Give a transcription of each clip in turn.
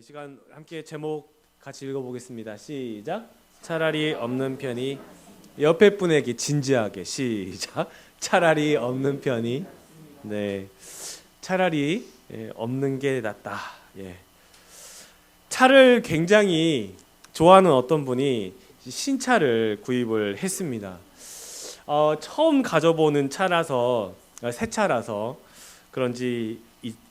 시간 함께 제목 같이 읽어보겠습니다. 시작. 차라리 없는 편이 옆에 분에게 진지하게 시작. 차라리 없는 편이 차라리 없는 게 낫다. 차를 굉장히 좋아하는 어떤 분이 신차를 구입을 했습니다. 처음 가져보는 차라서 새 차라서 그런지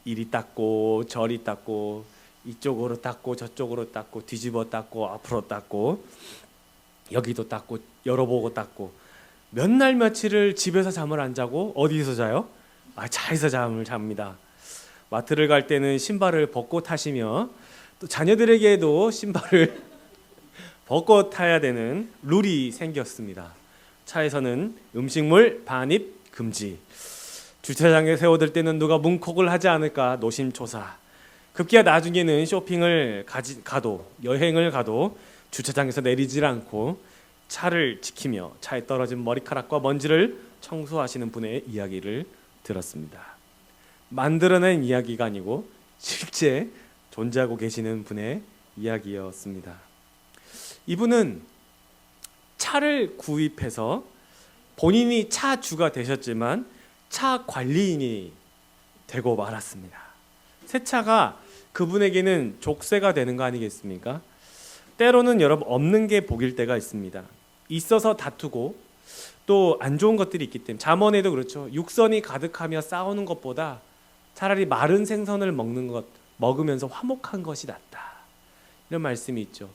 이리 닦고 저리 닦고 이쪽으로 닦고 저쪽으로 닦고 뒤집어 닦고 앞으로 닦고 여기도 닦고 열어보고 닦고 몇 날 며칠을 집에서 잠을 안 자고 어디서 자요? 차에서 잠을 잡니다. 마트를 갈 때는 신발을 벗고 타시며 또 자녀들에게도 신발을 벗고 타야 되는 룰이 생겼습니다. 차에서는 음식물 반입 금지. 주차장에 세워둘 때는 누가 문콕을 하지 않을까 노심초사. 급기야 나중에는 쇼핑을 가도 여행을 가도 주차장에서 내리질 않고 차를 지키며 차에 떨어진 머리카락과 먼지를 청소하시는 분의 이야기를 들었습니다. 만들어낸 이야기가 아니고 실제 존재하고 계시는 분의 이야기였습니다. 이분은 차를 구입해서 본인이 차주가 되셨지만 차 관리인이 되고 말았습니다. 새 차가 그분에게는 족쇄가 되는 거 아니겠습니까? 때로는 여러분 없는 게 복일 때가 있습니다. 있어서 다투고 또 안 좋은 것들이 있기 때문에 잠언에도 그렇죠. 육선이 가득하며 싸우는 것보다 차라리 마른 생선을 먹으면서 화목한 것이 낫다. 이런 말씀이 있죠.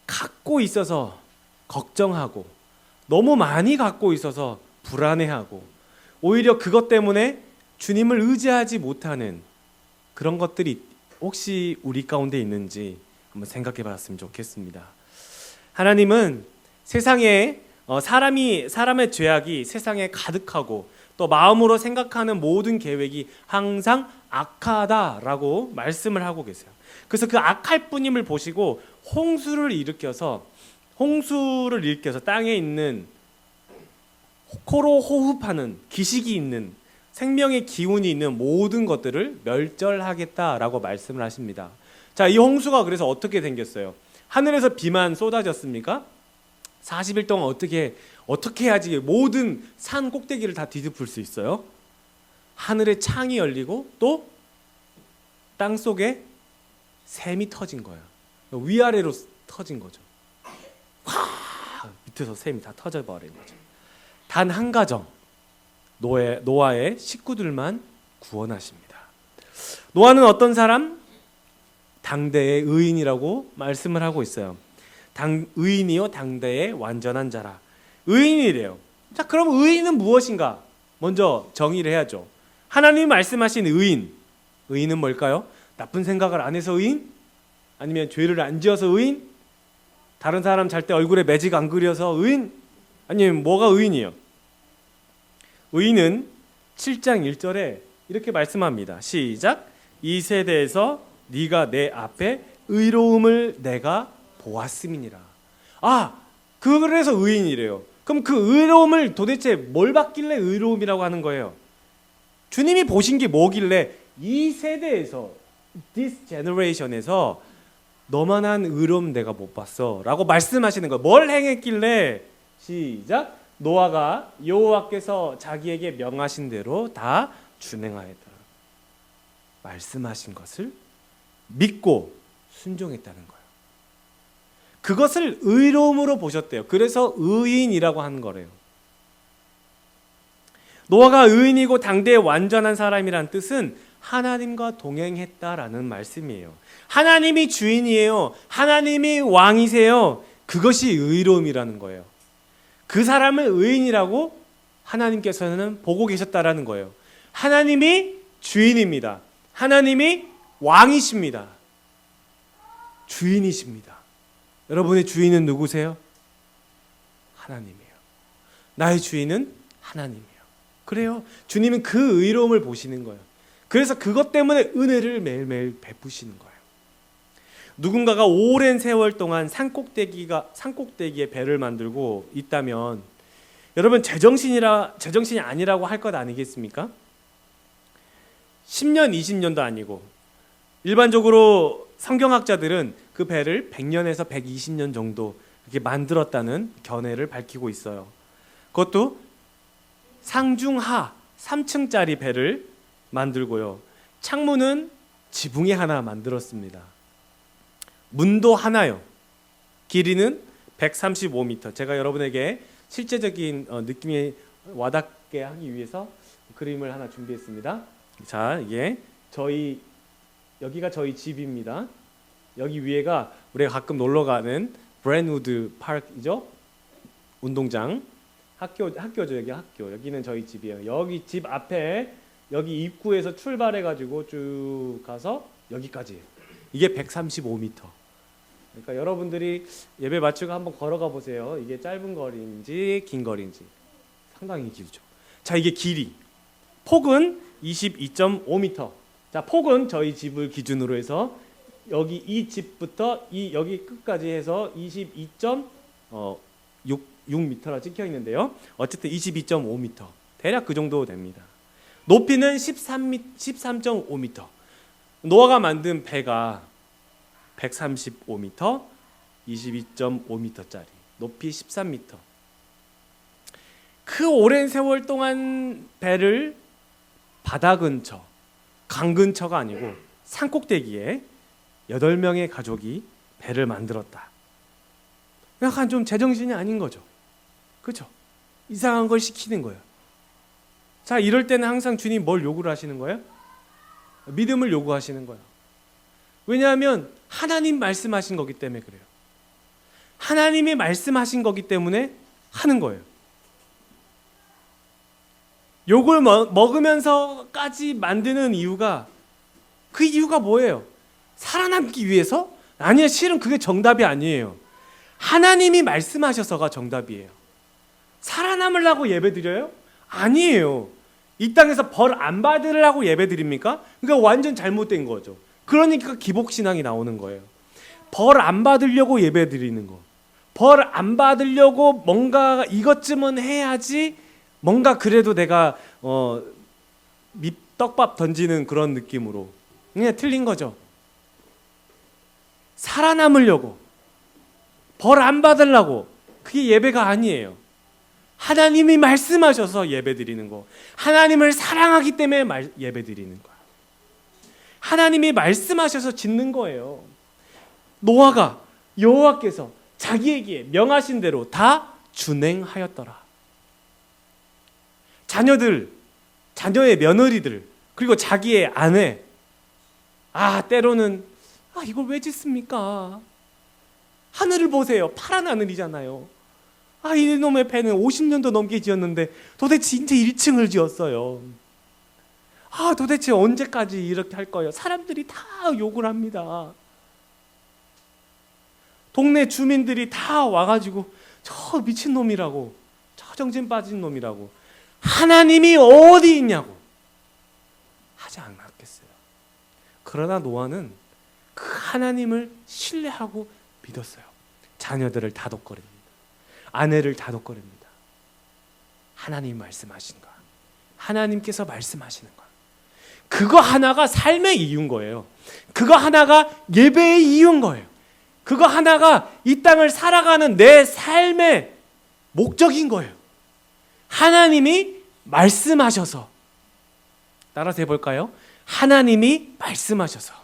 갖고 있어서 걱정하고 너무 많이 갖고 있어서 불안해하고 오히려 그것 때문에 주님을 의지하지 못하는 그런 것들이 혹시 우리 가운데 있는지 한번 생각해 봤으면 좋겠습니다. 하나님은 세상에 사람의 죄악이 세상에 가득하고 또 마음으로 생각하는 모든 계획이 항상 악하다라고 말씀을 하고 계세요. 그래서 그 악할 뿐임을 보시고 홍수를 일으켜서 땅에 있는 코로 호흡하는 기식이 있는 생명의 기운이 있는 모든 것들을 멸절하겠다라고 말씀을 하십니다. 자, 이 홍수가 그래서 어떻게 생겼어요? 하늘에서 비만 쏟아졌습니까? 40일 동안 어떻게 해야지 모든 산 꼭대기를 다 뒤덮을 수 있어요? 하늘에 창이 열리고 또 땅 속에 샘이 터진 거예요. 위아래로 터진 거죠. 밑에서 샘이 다 터져버린 거죠. 단 한 가정 노아의 식구들만 구원하십니다. 노아는 어떤 사람? 당대의 의인이라고 말씀을 하고 있어요. 의인이요 당대의 완전한 자라. 의인이래요. 자, 그럼 의인은 무엇인가? 먼저 정의를 해야죠. 하나님이 말씀하신 의인은 뭘까요? 나쁜 생각을 안 해서 의인? 아니면 죄를 안 지어서 의인? 다른 사람 잘 때 얼굴에 매직 안 그려서 의인? 아니면 뭐가 의인이에요? 의인은 7장 1절에 이렇게 말씀합니다. 시작. 이 세대에서 네가 내 앞에 의로움을 내가 보았음이니라. 그래서 의인이래요. 그럼 그 의로움을 도대체 뭘 받길래 의로움이라고 하는 거예요? 주님이 보신 게 뭐길래 이 세대에서 this generation에서 너만한 의로움 내가 못 봤어 라고 말씀하시는 거예요. 뭘 행했길래? 시작. 노아가 여호와께서 자기에게 명하신 대로 다 준행하였다. 말씀하신 것을 믿고 순종했다는 거예요. 그것을 의로움으로 보셨대요. 그래서 의인이라고 하는 거래요. 노아가 의인이고 당대의 완전한 사람이란 뜻은 하나님과 동행했다라는 말씀이에요. 하나님이 주인이에요. 하나님이 왕이세요. 그것이 의로움이라는 거예요. 그 사람을 의인이라고 하나님께서는 보고 계셨다라는 거예요. 하나님이 주인입니다. 하나님이 왕이십니다. 주인이십니다. 여러분의 주인은 누구세요? 하나님이에요. 나의 주인은 하나님이에요. 그래요. 주님은 그 의로움을 보시는 거예요. 그래서 그것 때문에 은혜를 매일매일 베푸시는 거예요. 누군가가 오랜 세월 동안 산꼭대기에 배를 만들고 있다면 여러분 제정신이 아니라고 할 것 아니겠습니까? 10년, 20년도 아니고 일반적으로 성경학자들은 그 배를 100년에서 120년 정도 이렇게 만들었다는 견해를 밝히고 있어요. 그것도 상중하 3층짜리 배를 만들고요. 창문은 지붕이 하나 만들었습니다. 문도 하나요. 길이는 135m. 제가 여러분에게 실제적인 느낌이 와닿게 하기 위해서 그림을 하나 준비했습니다. 자, 이게 여기가 저희 집입니다. 여기 위에가 우리가 가끔 놀러 가는 브랜우드 파크이죠. 운동장. 학교죠. 여기 학교. 여기는 저희 집이에요. 여기 집 앞에 여기 입구에서 출발해 가지고 쭉 가서 여기까지. 이게 135m. 그러니까 여러분들이 예배 마치고 한번 걸어가 보세요. 이게 짧은 거리인지 긴 거리인지 상당히 길죠. 자, 이게 길이. 폭은 22.5m. 자, 폭은 저희 집을 기준으로 해서 여기 이 집부터 여기 끝까지 해서 22.6m라 찍혀 있는데요. 어쨌든 22.5m. 대략 그 정도 됩니다. 높이는 13.5m. 노아가 만든 배가 135m, 22.5m짜리, 높이 13m. 그 오랜 세월 동안 배를 바다 근처, 강 근처가 아니고 산꼭대기에 8명의 가족이 배를 만들었다. 약간 좀 제정신이 아닌 거죠. 그렇죠? 이상한 걸 시키는 거예요. 자, 이럴 때는 항상 주님 뭘 요구를 하시는 거예요? 믿음을 요구하시는 거예요. 왜냐하면 하나님 말씀하신 거기 때문에 그래요. 하나님이 말씀하신 거기 때문에 하는 거예요. 욕을 먹으면서까지 만드는 이유가, 그 이유가 뭐예요? 살아남기 위해서? 아니요, 실은 그게 정답이 아니에요. 하나님이 말씀하셔서가 정답이에요. 살아남으려고 예배드려요? 아니에요. 이 땅에서 벌 안 받으려고 예배드립니까? 그러니까 완전 잘못된 거죠. 그러니까 기복신앙이 나오는 거예요. 벌 안 받으려고 예배드리는 거, 벌 안 받으려고 뭔가 이것쯤은 해야지, 뭔가 그래도 내가 떡밥 던지는 그런 느낌으로, 그냥 틀린 거죠. 살아남으려고, 벌 안 받으려고, 그게 예배가 아니에요. 하나님이 말씀하셔서 예배드리는 거, 하나님을 사랑하기 때문에 예배드리는 거야. 하나님이 말씀하셔서 짓는 거예요. 노아가 여호와께서 자기에게 명하신 대로 다 준행하였더라. 자녀의 며느리들, 그리고 자기의 아내, 때로는 이걸 왜 짓습니까? 하늘을 보세요. 파란 하늘이잖아요. 이놈의 배는 50년도 넘게 지었는데 도대체 이제 1층을 지었어요. 도대체 언제까지 이렇게 할 거예요? 사람들이 다 욕을 합니다. 동네 주민들이 다 와가지고 저 미친놈이라고, 저 정신 빠진 놈이라고, 하나님이 어디 있냐고 하지 않았겠어요. 그러나 노아는 그 하나님을 신뢰하고 믿었어요. 자녀들을 다독거립니다. 아내를 다독거립니다. 하나님 말씀하신 거, 하나님께서 말씀하시는 거, 그거 하나가 삶의 이유인 거예요. 그거 하나가 예배의 이유인 거예요. 그거 하나가 이 땅을 살아가는 내 삶의 목적인 거예요. 하나님이 말씀하셔서, 따라서 해볼까요? 하나님이 말씀하셔서.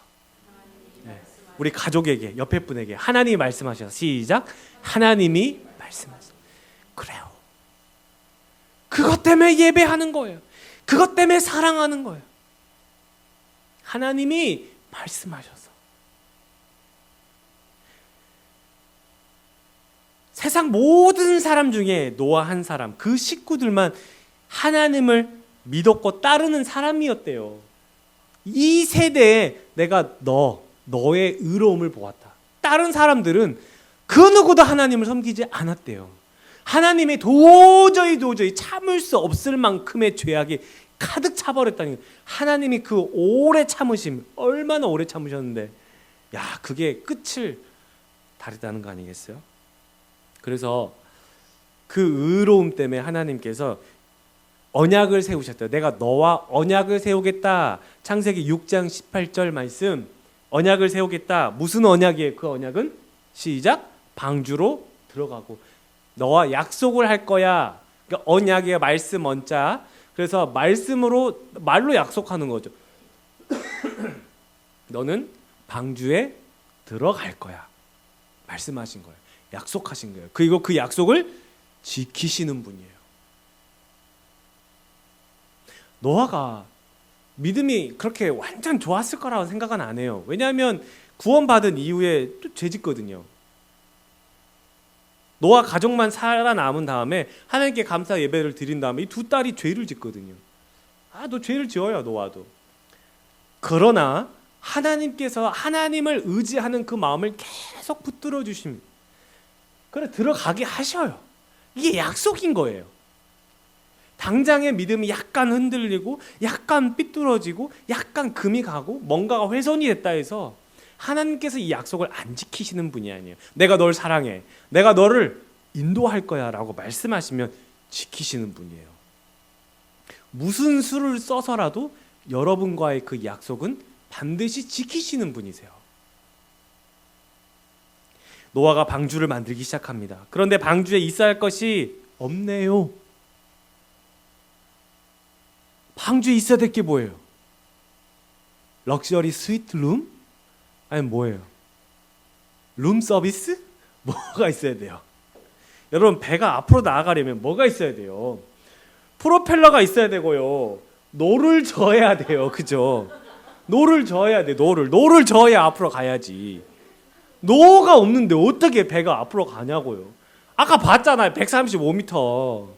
우리 가족에게, 옆에 분에게 하나님이 말씀하셔서, 시작. 하나님이 말씀하셔서. 그래요. 그것 때문에 예배하는 거예요. 그것 때문에 사랑하는 거예요. 하나님이 말씀하셔서. 세상 모든 사람 중에 노아 한 사람, 그 식구들만 하나님을 믿었고 따르는 사람이었대요. 이 세대에 내가 너의 의로움을 보았다. 다른 사람들은 그 누구도 하나님을 섬기지 않았대요. 하나님이 도저히 참을 수 없을 만큼의 죄악이 가득 차버렸다니, 하나님이 그 오래 참으심, 얼마나 오래 참으셨는데, 그게 끝을 다르다는 거 아니겠어요? 그래서 그 의로움 때문에 하나님께서 언약을 세우셨대요. 내가 너와 언약을 세우겠다. 창세기 6장 18절 말씀, 언약을 세우겠다. 무슨 언약이에요? 그 언약은 시작 방주로 들어가고 너와 약속을 할 거야. 그러니까 언약의 말씀 언자. 그래서 말로 약속하는 거죠. 너는 방주에 들어갈 거야. 말씀하신 거예요. 약속하신 거예요. 그리고 그 약속을 지키시는 분이에요. 노아가 믿음이 그렇게 완전 좋았을 거라고 생각은 안 해요. 왜냐하면 구원받은 이후에 또 죄짓거든요. 노아 가족만 살아남은 다음에 하나님께 감사 예배를 드린 다음에 이 두 딸이 죄를 짓거든요. 너 죄를 지어요, 노아도. 그러나 하나님께서 하나님을 의지하는 그 마음을 계속 붙들어 주십니다. 그래 들어가게 하셔요. 이게 약속인 거예요. 당장의 믿음이 약간 흔들리고 약간 삐뚤어지고 약간 금이 가고 뭔가가 훼손이 됐다 해서 하나님께서 이 약속을 안 지키시는 분이 아니에요. 내가 널 사랑해. 내가 너를 인도할 거야 라고 말씀하시면 지키시는 분이에요. 무슨 수를 써서라도 여러분과의 그 약속은 반드시 지키시는 분이세요. 노아가 방주를 만들기 시작합니다. 그런데 방주에 있어야 할 것이 없네요. 방주에 있어야 될 게 뭐예요? 럭셔리 스위트 룸? 아니 뭐예요? 룸 서비스? 뭐가 있어야 돼요? 여러분 배가 앞으로 나아가려면 뭐가 있어야 돼요? 프로펠러가 있어야 되고요. 노를 저어야 돼요. 그죠? 노를 저어야 돼. 노를 저어야 앞으로 가야지. 노가 없는데 어떻게 배가 앞으로 가냐고요. 아까 봤잖아요. 135m.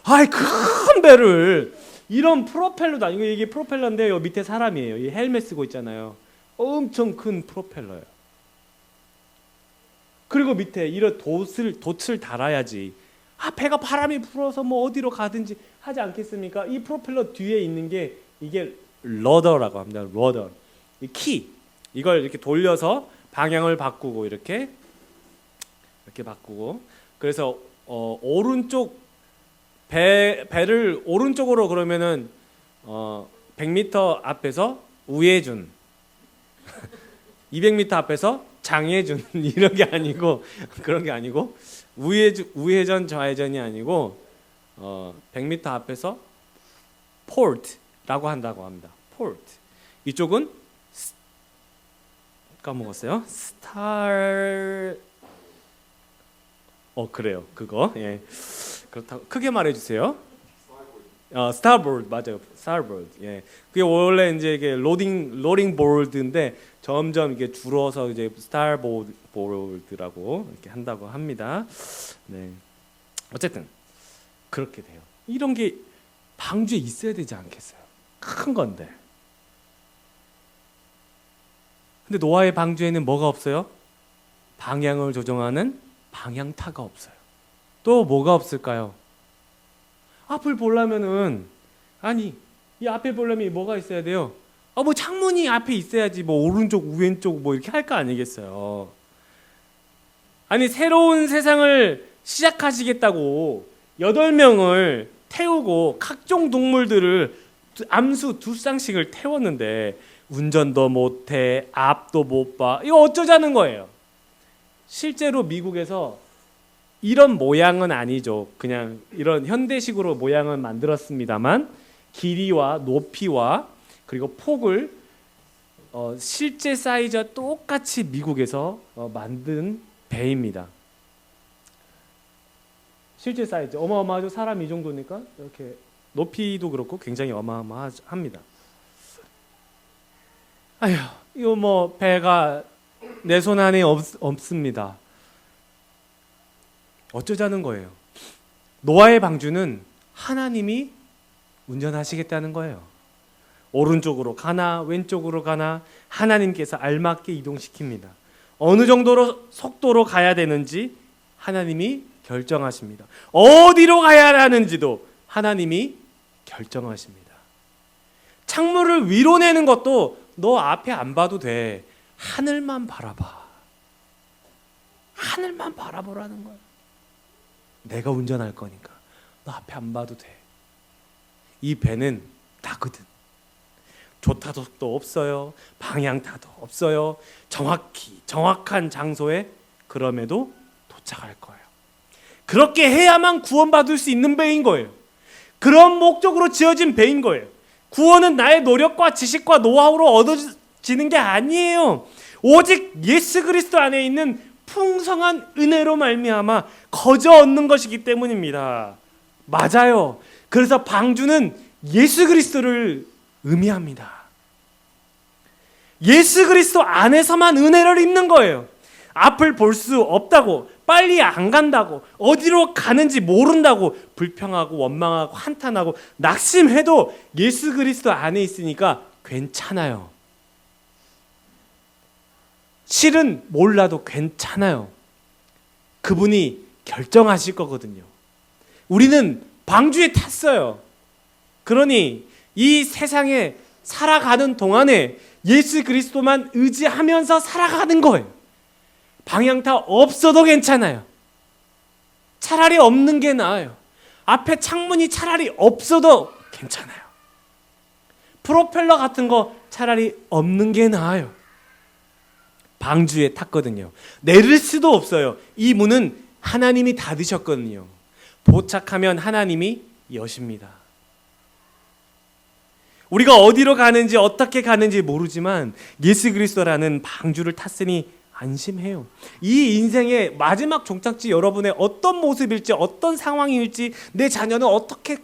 아이 큰 배를 이런 프로펠러도 아니고 이게 프로펠러인데 요 밑에 사람이에요. 이 헬멧 쓰고 있잖아요. 엄청 큰 프로펠러예요. 그리고 밑에 이런 돛을 달아야지. 배가 바람이 불어서 뭐 어디로 가든지 하지 않겠습니까? 이 프로펠러 뒤에 있는 게 이게 러더라고 합니다. 러더. 이 키. 이걸 이렇게 돌려서 방향을 바꾸고 이렇게 바꾸고. 그래서 오른쪽 배를 오른쪽으로 그러면은 100m 앞에서 우회준, 200m 앞에서 장애준 이런 게 아니고 그런 게 아니고 우회전 좌회전이 아니고 100m 앞에서 폴트라고 한다고 합니다. 폴트. 이쪽은 까먹었어요. 그래요. 그거. 예. 그렇다고 크게 말해 주세요. 스타보드 맞아요. 스타보드. 예. 그게 원래 이제 이게 로딩 보드인데 점점 이게 줄어서 이제 스타보드라고 이렇게 한다고 합니다. 네. 어쨌든 그렇게 돼요. 이런 게 방주에 있어야 되지 않겠어요? 큰 건데. 근데 노아의 방주에는 뭐가 없어요? 방향을 조정하는 방향타가 없어요. 또 뭐가 없을까요? 앞을 보려면은 이 앞에 보려면 뭐가 있어야 돼요? 뭐 창문이 앞에 있어야지 뭐 오른쪽 왼쪽 뭐 이렇게 할 거 아니겠어요? 아니 새로운 세상을 시작하시겠다고 8명을 태우고 각종 동물들을 암수 2쌍씩을 태웠는데 운전도 못해 앞도 못 봐. 이거 어쩌자는 거예요? 실제로 미국에서 이런 모양은 아니죠. 그냥 이런 현대식으로 모양은 만들었습니다만 길이와 높이와 그리고 폭을 실제 사이즈와 똑같이 미국에서 만든 배입니다. 실제 사이즈 어마어마하죠. 사람 이 정도니까 이렇게 높이도 그렇고 굉장히 어마어마합니다. 아휴, 이거 뭐 배가 내 손 안에 없습니다. 어쩌자는 거예요? 노아의 방주는 하나님이 운전하시겠다는 거예요. 오른쪽으로 가나 왼쪽으로 가나 하나님께서 알맞게 이동시킵니다. 어느 정도로 속도로 가야 되는지 하나님이 결정하십니다. 어디로 가야 하는지도 하나님이 결정하십니다. 창문을 위로 내는 것도 너 앞에 안 봐도 돼. 하늘만 바라봐. 하늘만 바라보라는 거야. 내가 운전할 거니까 너 앞에 안 봐도 돼. 이 배는 나거든. 조타독도 없어요. 방향타도 없어요. 정확한 장소에 그럼에도 도착할 거예요. 그렇게 해야만 구원받을 수 있는 배인 거예요. 그런 목적으로 지어진 배인 거예요. 구원은 나의 노력과 지식과 노하우로 얻어지는 게 아니에요. 오직 예수 그리스도 안에 있는 풍성한 은혜로 말미암아 거저 얻는 것이기 때문입니다. 맞아요. 그래서 방주는 예수 그리스도를 의미합니다. 예수 그리스도 안에서만 은혜를 입는 거예요. 앞을 볼 수 없다고, 빨리 안 간다고, 어디로 가는지 모른다고 불평하고 원망하고 한탄하고 낙심해도 예수 그리스도 안에 있으니까 괜찮아요. 실은 몰라도 괜찮아요. 그분이 결정하실 거거든요. 우리는 방주에 탔어요. 그러니 이 세상에 살아가는 동안에 예수 그리스도만 의지하면서 살아가는 거예요. 방향타 없어도 괜찮아요. 차라리 없는 게 나아요. 앞에 창문이 차라리 없어도 괜찮아요. 프로펠러 같은 거 차라리 없는 게 나아요. 방주에 탔거든요. 내릴 수도 없어요. 이 문은 하나님이 닫으셨거든요. 도착하면 하나님이 여십니다. 우리가 어디로 가는지 어떻게 가는지 모르지만 예수 그리스도라는 방주를 탔으니 안심해요. 이 인생의 마지막 종착지 여러분의 어떤 모습일지 어떤 상황일지 내 자녀는 어떻게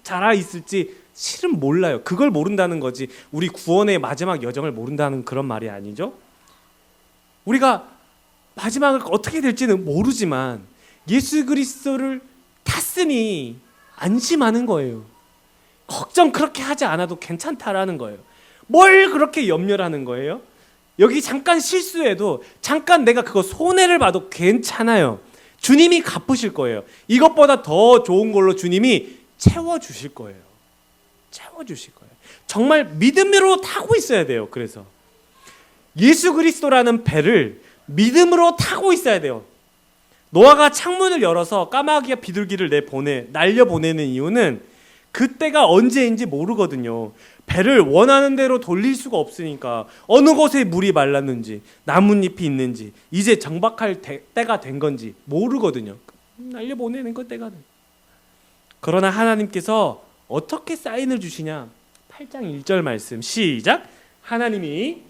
자라 있을지 실은 몰라요. 그걸 모른다는 거지 우리 구원의 마지막 여정을 모른다는 그런 말이 아니죠. 우리가 마지막을 어떻게 될지는 모르지만 예수 그리스도를 탔으니 안심하는 거예요. 걱정 그렇게 하지 않아도 괜찮다라는 거예요. 뭘 그렇게 염려하는 거예요? 여기 잠깐 실수해도 잠깐 내가 그거 손해를 봐도 괜찮아요. 주님이 갚으실 거예요. 이것보다 더 좋은 걸로 주님이 채워주실 거예요. 채워주실 거예요. 정말 믿음으로 타고 있어야 돼요. 그래서 예수 그리스도라는 배를 믿음으로 타고 있어야 돼요. 노아가 창문을 열어서 까마귀가 비둘기를 날려보내는 이유는 그때가 언제인지 모르거든요. 배를 원하는 대로 돌릴 수가 없으니까 어느 곳에 물이 말랐는지 나뭇잎이 있는지 이제 정박할 때가 된 건지 모르거든요. 날려보내는 건 때가 돼. 그러나 하나님께서 어떻게 사인을 주시냐? 8장 1절 말씀 시작. 하나님이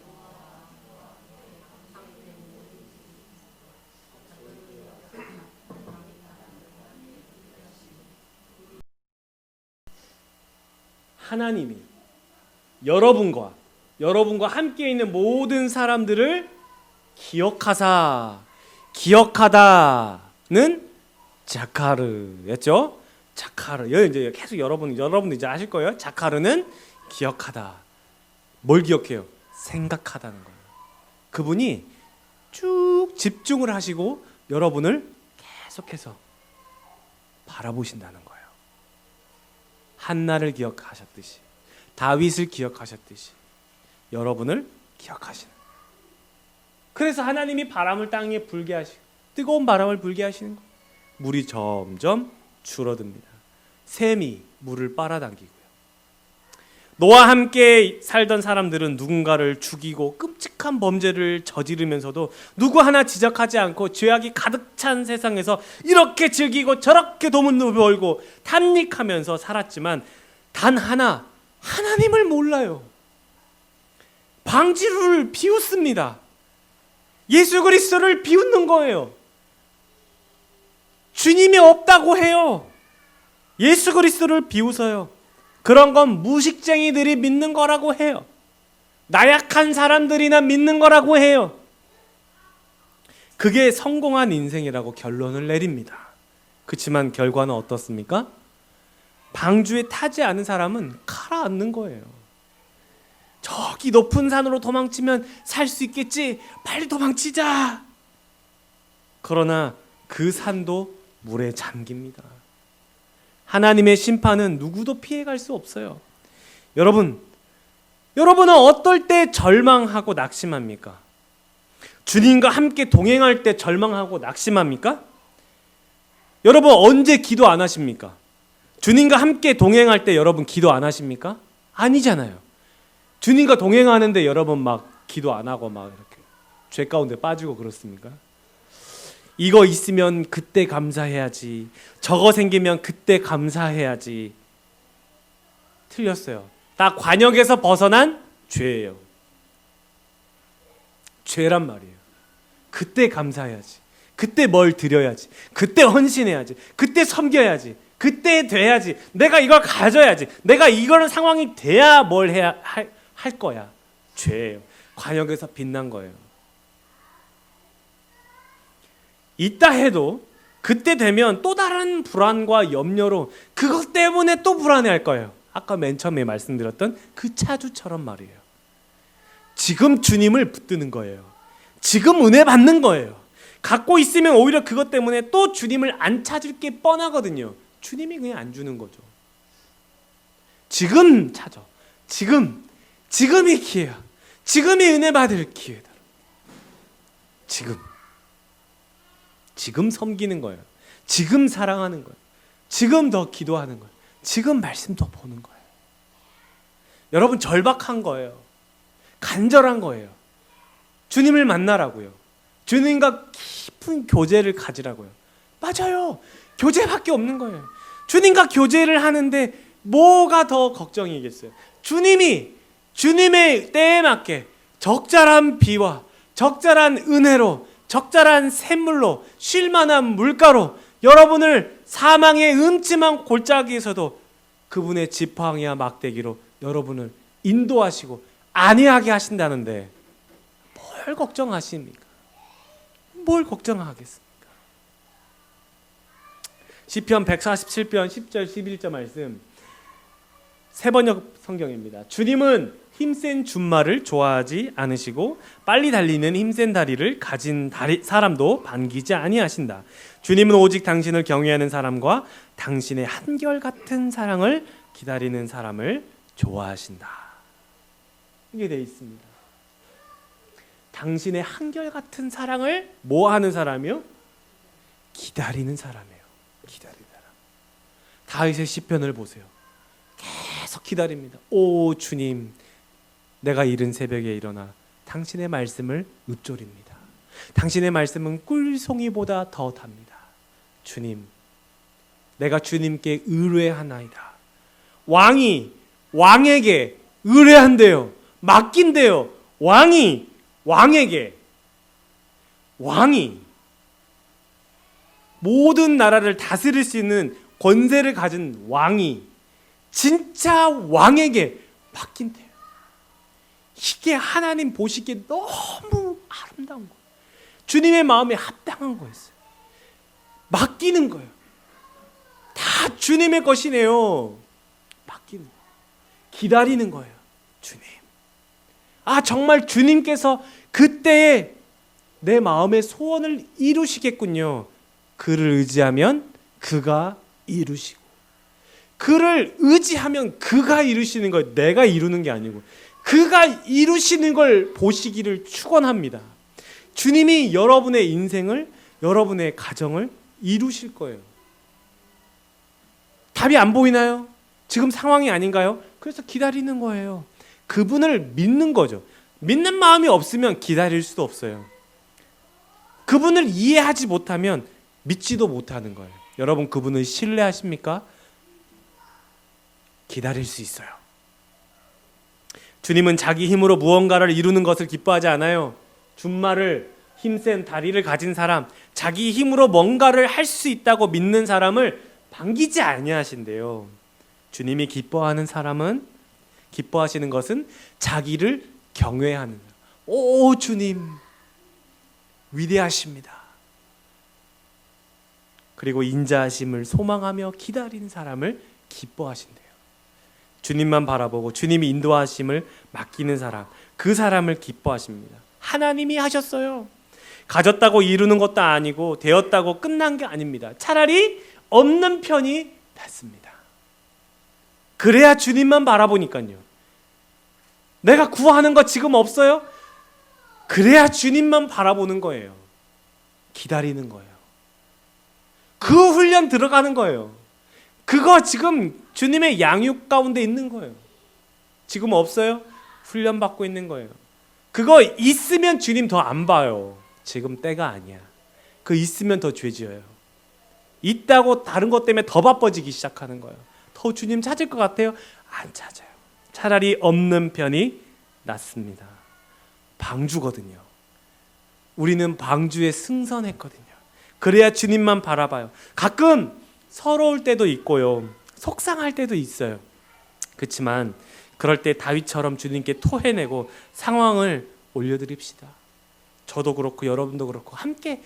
여러분과 함께 있는 모든 사람들을 기억하다는 자카르였죠. 자카르. 이제 계속 여러분 이제 아실 거예요. 자카르는 기억하다. 뭘 기억해요? 생각하다는 거예요. 그분이 쭉 집중을 하시고 여러분을 계속해서 바라보신다는 거예요. 한나를 기억하셨듯이 다윗을 기억하셨듯이 여러분을 기억하시는. 그래서 하나님이 바람을 땅에 불게 하시고 뜨거운 바람을 불게 하시는 거예요. 물이 점점 줄어듭니다. 샘이 물을 빨아당기고요. 노아와 함께 살던 사람들은 누군가를 죽이고 끔찍한 범죄를 저지르면서도 누구 하나 지적하지 않고 죄악이 가득 찬 세상에서 이렇게 즐기고 저렇게 돈을 벌고 탐닉하면서 살았지만 단 하나 하나님을 몰라요. 방주를 비웃습니다. 예수 그리스도를 비웃는 거예요. 주님이 없다고 해요. 예수 그리스도를 비웃어요. 그런 건 무식쟁이들이 믿는 거라고 해요. 나약한 사람들이나 믿는 거라고 해요. 그게 성공한 인생이라고 결론을 내립니다. 그렇지만 결과는 어떻습니까? 방주에 타지 않은 사람은 가라앉는 거예요. 저기 높은 산으로 도망치면 살 수 있겠지. 빨리 도망치자. 그러나 그 산도 물에 잠깁니다. 하나님의 심판은 누구도 피해갈 수 없어요. 여러분은 어떨 때 절망하고 낙심합니까? 주님과 함께 동행할 때 절망하고 낙심합니까? 여러분 언제 기도 안 하십니까? 주님과 함께 동행할 때 여러분 기도 안 하십니까? 아니잖아요. 주님과 동행하는데 여러분 막 기도 안 하고 막 이렇게 죄 가운데 빠지고 그렇습니까? 이거 있으면 그때 감사해야지, 저거 생기면 그때 감사해야지. 틀렸어요. 다 관역에서 벗어난 죄예요. 죄란 말이에요. 그때 감사해야지, 그때 뭘 드려야지, 그때 헌신해야지, 그때 섬겨야지, 그때 돼야지, 내가 이걸 가져야지, 내가 이거는 상황이 돼야 뭘 해야 할 거야. 죄예요. 관역에서 빛난 거예요. 있다 해도 그때 되면 또 다른 불안과 염려로 그것 때문에 또 불안해할 거예요. 아까 맨 처음에 말씀드렸던 그 차주처럼 말이에요. 지금 주님을 붙드는 거예요. 지금 은혜 받는 거예요. 갖고 있으면 오히려 그것 때문에 또 주님을 안 찾을 게 뻔하거든요. 주님이 그냥 안 주는 거죠. 지금 찾아. 지금이 기회야. 지금이 은혜 받을 기회다. 지금 섬기는 거예요. 지금 사랑하는 거예요. 지금 더 기도하는 거예요. 지금 말씀 더 보는 거예요. 여러분, 절박한 거예요. 간절한 거예요. 주님을 만나라고요. 주님과 깊은 교제를 가지라고요. 맞아요. 교제밖에 없는 거예요. 주님과 교제를 하는데 뭐가 더 걱정이겠어요? 주님의 때에 맞게 적절한 비와 적절한 은혜로, 적절한 샘물로, 쉴만한 물가로 여러분을 사망의 음침한 골짜기에서도 그분의 지팡이와 막대기로 여러분을 인도하시고 안위하게 하신다는데 뭘 걱정하십니까? 뭘 걱정하겠습니까? 시편 147편 10절 11절 말씀, 세번역 성경입니다. 주님은 힘센 준말을 좋아하지 않으시고 빨리 달리는 힘센 다리를 가진 사람도 반기지 아니하신다. 주님은 오직 당신을 경외하는 사람과 당신의 한결같은 사랑을 기다리는 사람을 좋아하신다. 이게 되어 있습니다. 당신의 한결같은 사랑을 뭐 하는 사람이요? 기다리는 사람이에요. 기다리는 사람. 다윗의 시편을 보세요. 계속 기다립니다. 오 주님, 내가 이른 새벽에 일어나 당신의 말씀을 읊조립니다. 당신의 말씀은 꿀송이보다 더 답니다. 주님, 내가 주님께 의뢰하나이다. 왕에게 의뢰한대요. 맡긴대요. 왕이 모든 나라를 다스릴 수 있는 권세를 가진 왕이 진짜 왕에게 맡긴대요. 이게 하나님 보시기에 너무 아름다운 거예요. 주님의 마음에 합당한 거였어요. 맡기는 거예요. 다 주님의 것이네요. 맡기는 거예요. 기다리는 거예요. 주님. 정말 주님께서 그때에 내 마음의 소원을 이루시겠군요. 그를 의지하면 그가 이루시고, 그를 의지하면 그가 이루시는 거예요. 내가 이루는 게 아니고 그가 이루시는 걸 보시기를 축원합니다. 주님이 여러분의 인생을, 여러분의 가정을 이루실 거예요. 답이 안 보이나요? 지금 상황이 아닌가요? 그래서 기다리는 거예요. 그분을 믿는 거죠. 믿는 마음이 없으면 기다릴 수도 없어요. 그분을 이해하지 못하면 믿지도 못하는 거예요. 여러분, 그분을 신뢰하십니까? 기다릴 수 있어요. 주님은 자기 힘으로 무언가를 이루는 것을 기뻐하지 않아요. 준말을, 힘센 다리를 가진 사람, 자기 힘으로 뭔가를 할 수 있다고 믿는 사람을 반기지 아니하신대요. 주님이 기뻐하시는 것은 자기를 경외하는, 오 주님 위대하십니다. 그리고 인자하심을 소망하며 기다리는 사람을 기뻐하신대요. 주님만 바라보고 주님이 인도하심을 맡기는 사람, 그 사람을 기뻐하십니다. 하나님이 하셨어요. 가졌다고 이루는 것도 아니고 되었다고 끝난 게 아닙니다. 차라리 없는 편이 낫습니다. 그래야 주님만 바라보니까요. 내가 구하는 거 지금 없어요? 그래야 주님만 바라보는 거예요. 기다리는 거예요. 그 훈련 들어가는 거예요. 그거 지금 주님의 양육 가운데 있는 거예요. 지금 없어요? 훈련받고 있는 거예요. 그거 있으면 주님 더 안 봐요. 지금 때가 아니야. 그 있으면 더 죄지어요. 있다고 다른 것 때문에 더 바빠지기 시작하는 거예요. 더 주님 찾을 것 같아요? 안 찾아요. 차라리 없는 편이 낫습니다. 방주거든요. 우리는 방주에 승선했거든요. 그래야 주님만 바라봐요. 가끔 서러울 때도 있고요. 속상할 때도 있어요. 그렇지만 그럴 때 다윗처럼 주님께 토해내고 상황을 올려드립시다. 저도 그렇고 여러분도 그렇고 함께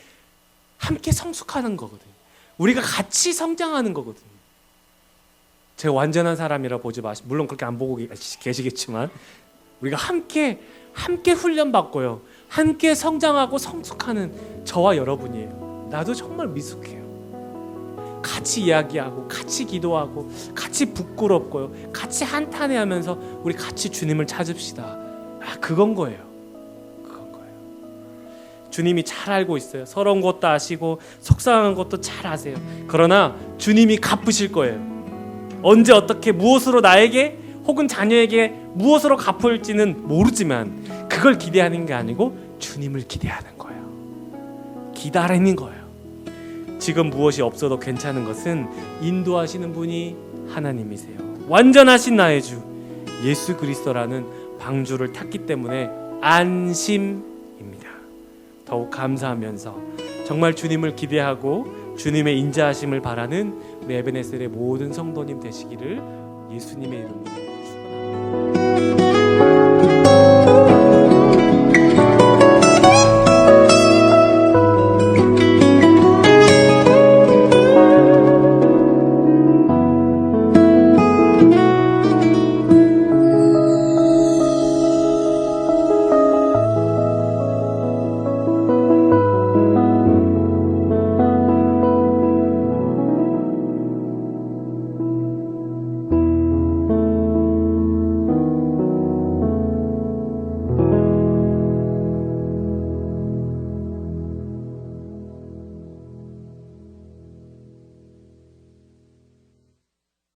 성숙하는 거거든요. 우리가 같이 성장하는 거거든요. 제가 완전한 사람이라 보지 마시고, 물론 그렇게 안 보고 계시겠지만 우리가 함께 훈련받고요. 함께 성장하고 성숙하는 저와 여러분이에요. 나도 정말 미숙해요. 같이 이야기하고 같이 기도하고 같이 부끄럽고요. 같이 한탄해하면서 우리 같이 주님을 찾읍시다. 그건 거예요. 주님이 잘 알고 있어요. 서러운 것도 아시고 속상한 것도 잘 아세요. 그러나 주님이 갚으실 거예요. 언제 어떻게 무엇으로 나에게 혹은 자녀에게 무엇으로 갚을지는 모르지만 그걸 기대하는 게 아니고 주님을 기대하는 거예요. 기다리는 거예요. 지금 무엇이 없어도 괜찮은 것은 인도하시는 분이 하나님이세요. 완전하신 나의 주 예수 그리스도라는 방주를 탔기 때문에 안심입니다. 더욱 감사하면서 정말 주님을 기대하고 주님의 인자하심을 바라는 우리 에베네셀의 모든 성도님 되시기를 예수님의 이름으로 축원합니다.